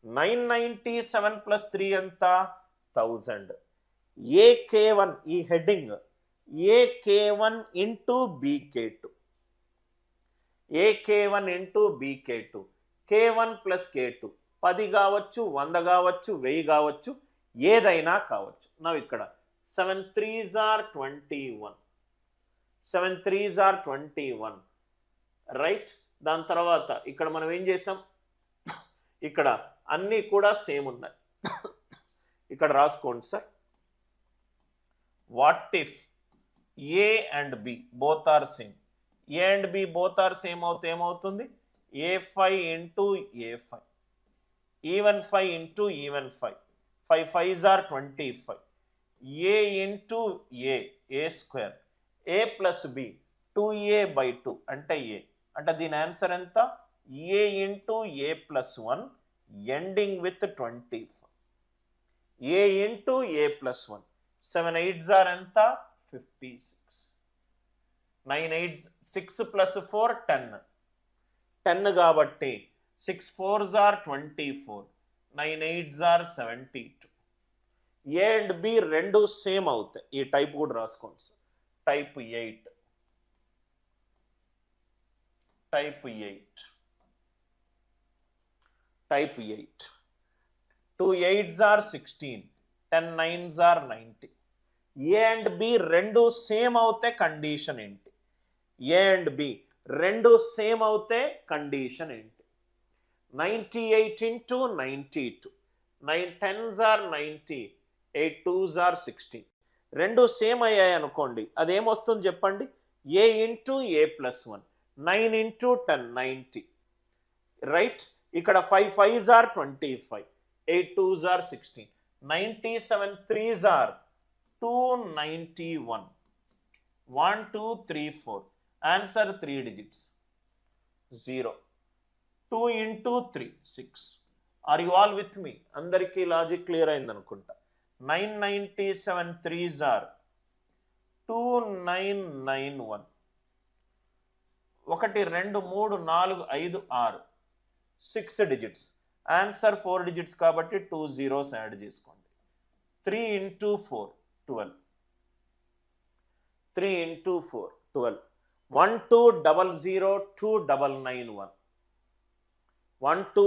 997 plus 3 ఎంత 1000. AK1 ఈ heading AK1 into BK2, AK1 into BK2, K1 plus K2 10 కావచ్చు, 100 కావచ్చు, 1000 కావచ్చు, ఏదైనా కావచ్చు. నా ఇక్కడ 7 3s are 21, 7 3s are 21, right. దాని తర్వాత ఇక్కడ మనం ఏం చేసాం, ఇక్కడ అన్నీ కూడా సేమ్ ఉన్నాయి. ఇక్కడ రాసుకోండి sir. What if A and B both are same? A and B both are same అవుతే ఏమవుతుంది, A5 into A5, even 5 into even 5, 5 5s are 25, A into A square, A plus B 2A by 2 అంటే A, అంటే దీని answer ఎంత, A into A plus 1 ending with 25, A into A plus 1, 7 8s are ఎంత 56, 9 8 6 plus 4 10, 10 కాబట్టి 6 4s are 24, 9 8s are 72. A and B రెండు same అవుతాయి. ఈ type కూడా రాసుకోండి sir. Type 8, type 8, type 8. 2 8s are 16, 10 9s are 90. A and B రెండు same అవుతే condition ఏంటి, A and B రెండు సేమ్ అవుతే కండిషన్ ఏంటి, 98 into 92, 9 10s are 90, 8 2s are 16. రెండు సేమ్ అయ్యాయి అనుకోండి, అదేమొస్తుంది చెప్పండి, A into A plus 1, 9 into 10 90, right. ఇక్కడ 5 5s are 25, 8 2s are 16, 97 3s are 291, 1 2 3 4, answer 3 digits 0, 2 into 3 6. Are you all with me? అందరికీ logic clear అయింది అనుకుంటా. 997 3s are 2991, 1 2 3 4 5 6, 6 digits, answer 4 digits కాబట్టి 2 zeros add చేసుకోండి. 3 into 4 12, 3 into 4 12, 1 2 0 0 2 991, 1 2